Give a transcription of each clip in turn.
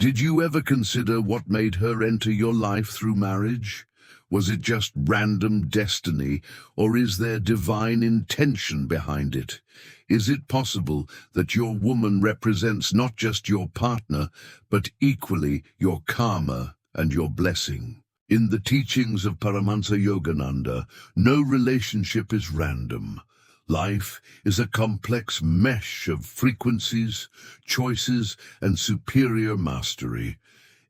Did you ever consider what made her enter your life through marriage? Was it just random destiny, or is there divine intention behind it? Is it possible that your woman represents not just your partner, but equally your karma and your blessing? In the teachings of Paramahansa Yogananda, no relationship is random. Life is a complex mesh of frequencies, choices, and superior mastery.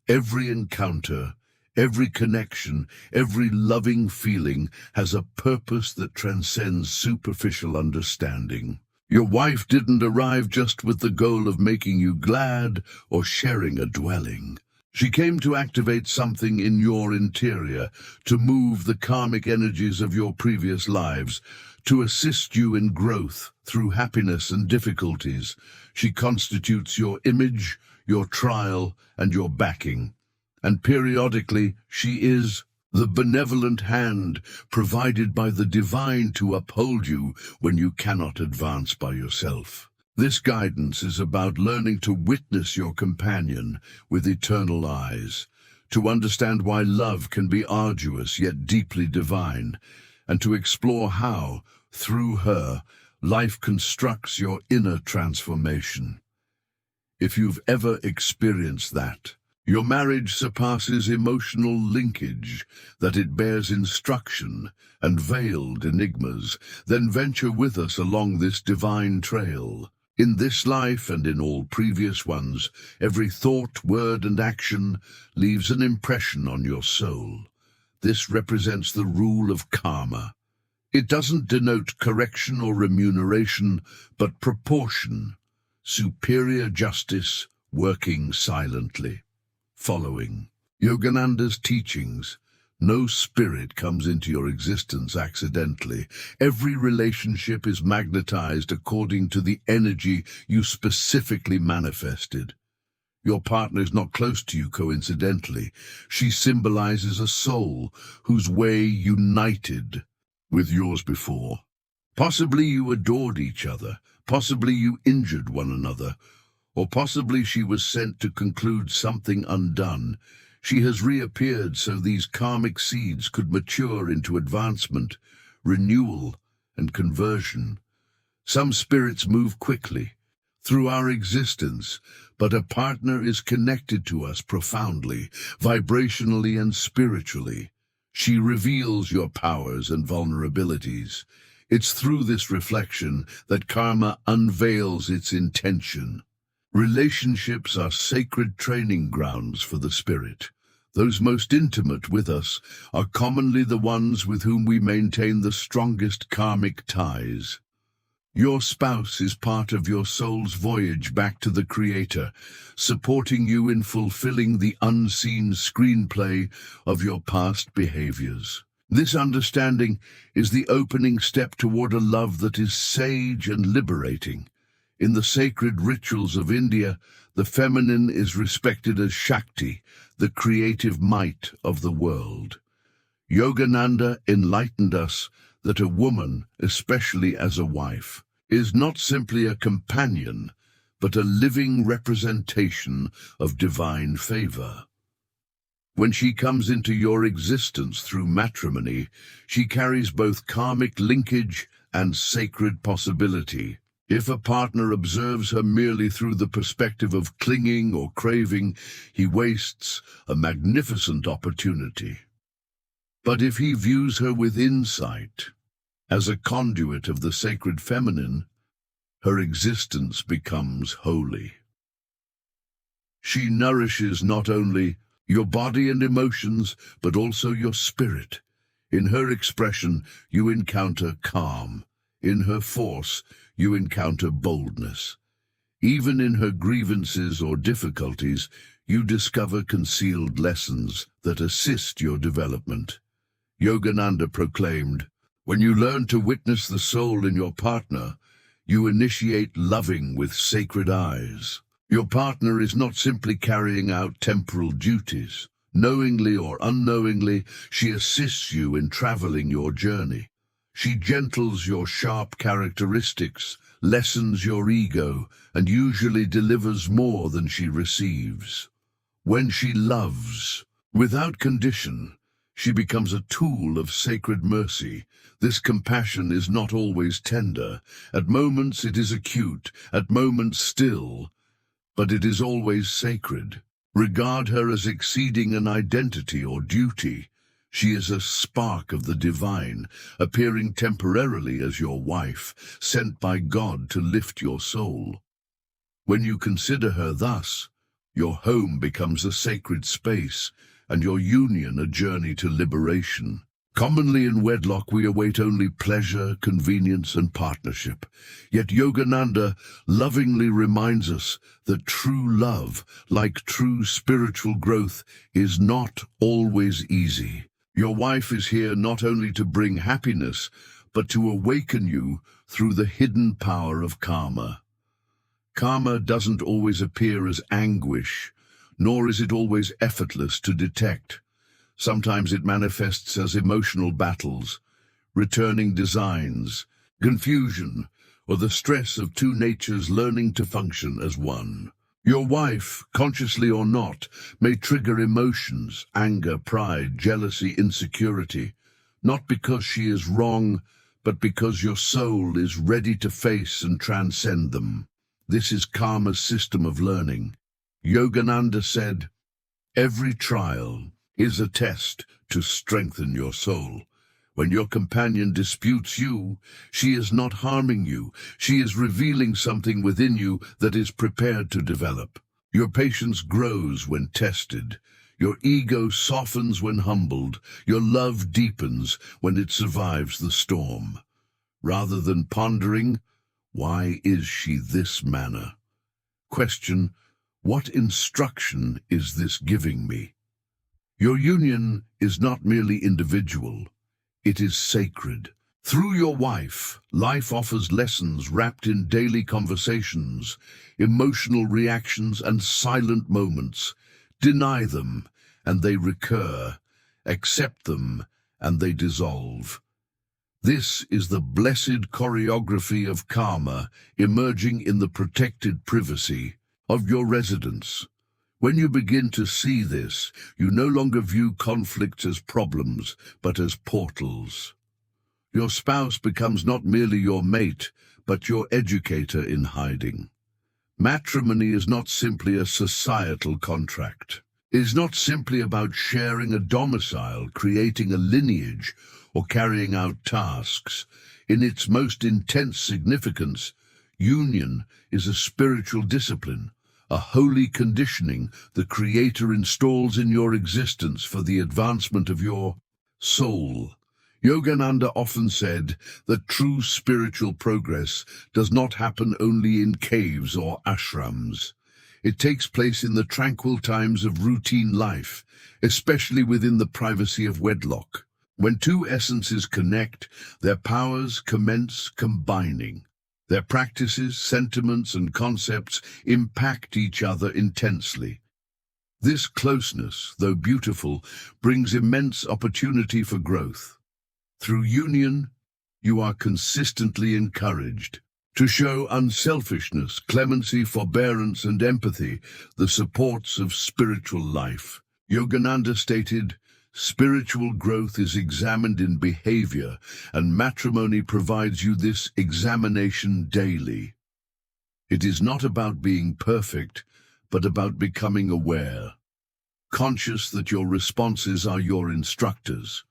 Every encounter, every connection, every loving feeling has a purpose that transcends superficial understanding. Your wife didn't arrive just with the goal of making you glad or sharing a dwelling. She came to activate something in your interior, to move the karmic energies of your previous lives, to assist you in growth through happiness and difficulties. She constitutes your image, your trial, and your backing. And periodically, she is the benevolent hand provided by the divine to uphold you when you cannot advance by yourself. This guidance is about learning to witness your companion with eternal eyes, to understand why love can be arduous yet deeply divine, and to explore how, through her, life constructs your inner transformation. If you've ever experienced that, your marriage surpasses emotional linkage, that it bears instruction and veiled enigmas, then venture with us along this divine trail. In this life and in all previous ones, every thought, word, and action leaves an impression on your soul. This represents the rule of karma. It doesn't denote correction or remuneration, but proportion, superior justice working silently. Following Yogananda's teachings, no spirit comes into your existence accidentally. Every relationship is magnetized according to the energy you specifically manifested. Your partner is not close to you coincidentally. She symbolizes a soul whose way united with yours before. Possibly you adored each other, possibly you injured one another, or possibly she was sent to conclude something undone. She has reappeared so these karmic seeds could mature into advancement, renewal, and conversion. Some spirits move quickly through our existence, but a partner is connected to us profoundly, vibrationally and spiritually. She reveals your powers and vulnerabilities. It's through this reflection that karma unveils its intention. Relationships are sacred training grounds for the spirit. Those most intimate with us are commonly the ones with whom we maintain the strongest karmic ties. Your spouse is part of your soul's voyage back to the Creator, supporting you in fulfilling the unseen screenplay of your past behaviors. This understanding is the opening step toward a love that is sage and liberating. In the sacred rituals of India, the feminine is respected as Shakti, the creative might of the world. Yogananda enlightened us that a woman, especially as a wife, is not simply a companion, but a living representation of divine favor. When she comes into your existence through matrimony, she carries both karmic linkage and sacred possibility. If a partner observes her merely through the perspective of clinging or craving, he wastes a magnificent opportunity. But if he views her with insight, as a conduit of the sacred feminine, her existence becomes holy. She nourishes not only your body and emotions, but also your spirit. In her expression, you encounter calm. In her force, you encounter boldness. Even in her grievances or difficulties, you discover concealed lessons that assist your development. Yogananda proclaimed, "When you learn to witness the soul in your partner, you initiate loving with sacred eyes." Your partner is not simply carrying out temporal duties. Knowingly or unknowingly, she assists you in traveling your journey. She gentles your sharp characteristics, lessens your ego, and usually delivers more than she receives. When she loves, without condition, she becomes a tool of sacred mercy. This compassion is not always tender. At moments it is acute, at moments still, but it is always sacred. Regard her as exceeding an identity or duty. She is a spark of the divine, appearing temporarily as your wife, sent by God to lift your soul. When you consider her thus, your home becomes a sacred space, and your union a journey to liberation. Commonly in wedlock we await only pleasure, convenience, and partnership. Yet Yogananda lovingly reminds us that true love, like true spiritual growth, is not always easy. Your wife is here not only to bring happiness, but to awaken you through the hidden power of karma. Karma doesn't always appear as anguish, nor is it always effortless to detect. Sometimes it manifests as emotional battles, returning designs, confusion, or the stress of two natures learning to function as one. Your wife, consciously or not, may trigger emotions, anger, pride, jealousy, insecurity, not because she is wrong, but because your soul is ready to face and transcend them. This is karma's system of learning. Yogananda said, "Every trial is a test to strengthen your soul. When your companion disputes you, she is not harming you. She is revealing something within you that is prepared to develop. Your patience grows when tested. Your ego softens when humbled. Your love deepens when it survives the storm. Rather than pondering, why is she this manner? Question, what instruction is this giving me? Your union is not merely individual, it is sacred. Through your wife, life offers lessons wrapped in daily conversations, emotional reactions, and silent moments. Deny them, and they recur. Accept them, and they dissolve. This is the blessed choreography of karma emerging in the protected privacy of your residence. When you begin to see this, you no longer view conflicts as problems, but as portals. Your spouse becomes not merely your mate, but your educator in hiding. Matrimony is not simply a societal contract. It is not simply about sharing a domicile, creating a lineage, or carrying out tasks. In its most intense significance, union is a spiritual discipline, a holy conditioning the Creator installs in your existence for the advancement of your soul. Yogananda often said that true spiritual progress does not happen only in caves or ashrams. It takes place in the tranquil times of routine life, especially within the privacy of wedlock. When two essences connect, their powers commence combining. Their practices, sentiments, and concepts impact each other intensely. This closeness, though beautiful, brings immense opportunity for growth. Through union, you are consistently encouraged to show unselfishness, clemency, forbearance, and empathy, the supports of spiritual life. Yogananda stated, "Spiritual growth is examined in behavior, and matrimony provides you this examination daily." It is not about being perfect, but about becoming aware, conscious that your responses are your instructors.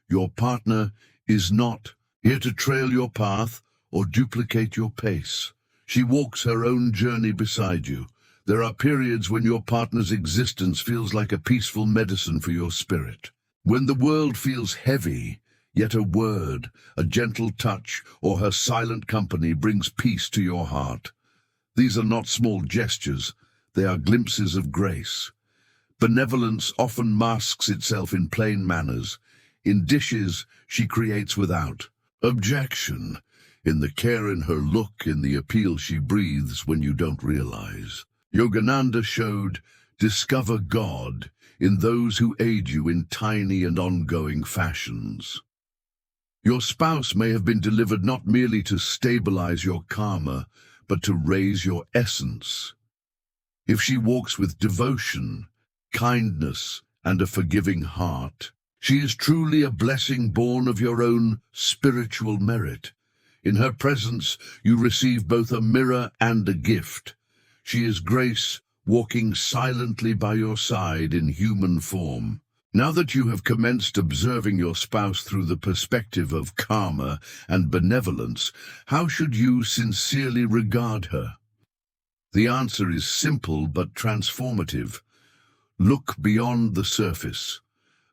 Your partner is not here to trail your path or duplicate your pace. She walks her own journey beside you. There are periods when your partner's existence feels like a peaceful medicine for your spirit. When the world feels heavy, yet a word, a gentle touch, or her silent company brings peace to your heart. These are not small gestures, they are glimpses of grace. Benevolence often masks itself in plain manners. In dishes she creates without objection, in the care in her look, in the appeal she breathes when you don't realize. Yogananda showed, discover God in those who aid you in tiny and ongoing fashions. Your spouse may have been delivered not merely to stabilize your karma, but to raise your essence. If she walks with devotion, kindness, and a forgiving heart. She is truly a blessing born of your own spiritual merit. In her presence, you receive both a mirror and a gift. She is grace, walking silently by your side in human form. Now that you have commenced observing your spouse through the perspective of karma and benevolence, how should you sincerely regard her? The answer is simple but transformative. Look beyond the surface.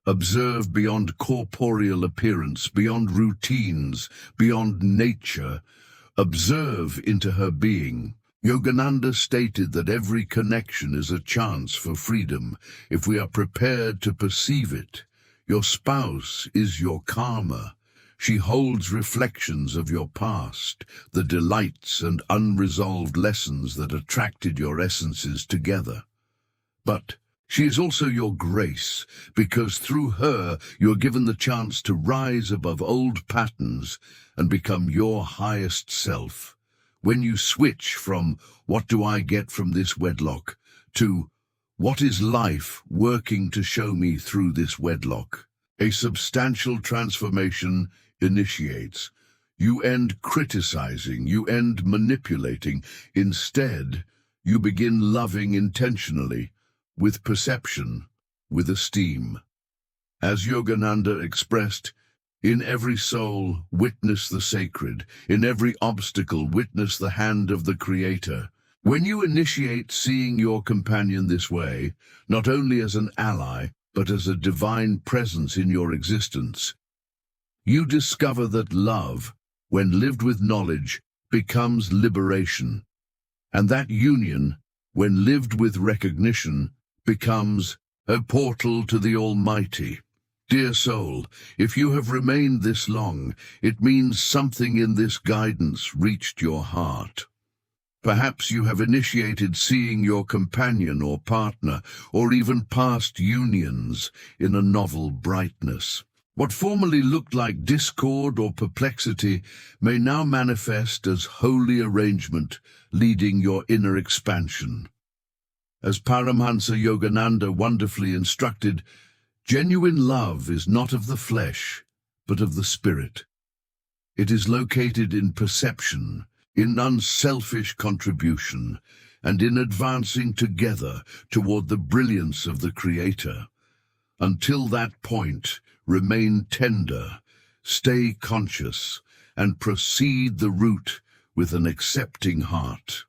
Observe beyond corporeal appearance, beyond routines, beyond nature. Observe into her being. Yogananda stated that every connection is a chance for freedom if we are prepared to perceive it. Your spouse is your karma. She holds reflections of your past, the delights and unresolved lessons that attracted your essences together. But she is also your grace, because through her you are given the chance to rise above old patterns and become your highest self. When you switch from "what do I get from this wedlock" to "what is life working to show me through this wedlock," a substantial transformation initiates. You end criticizing, you end manipulating. Instead, you begin loving intentionally, with perception, with esteem. As Yogananda expressed, in every soul, witness the sacred. In every obstacle, witness the hand of the Creator. When you initiate seeing your companion this way, not only as an ally, but as a divine presence in your existence, you discover that love, when lived with knowledge, becomes liberation. And that union, when lived with recognition, becomes a portal to the Almighty. Dear soul, if you have remained this long, it means something in this guidance reached your heart. Perhaps you have initiated seeing your companion or partner, or even past unions, in a novel brightness. What formerly looked like discord or perplexity may now manifest as holy arrangement, leading your inner expansion. As Paramahansa Yogananda wonderfully instructed, genuine love is not of the flesh, but of the spirit. It is located in perception, in unselfish contribution, and in advancing together toward the brilliance of the Creator. Until that point, remain tender, stay conscious, and proceed the route with an accepting heart.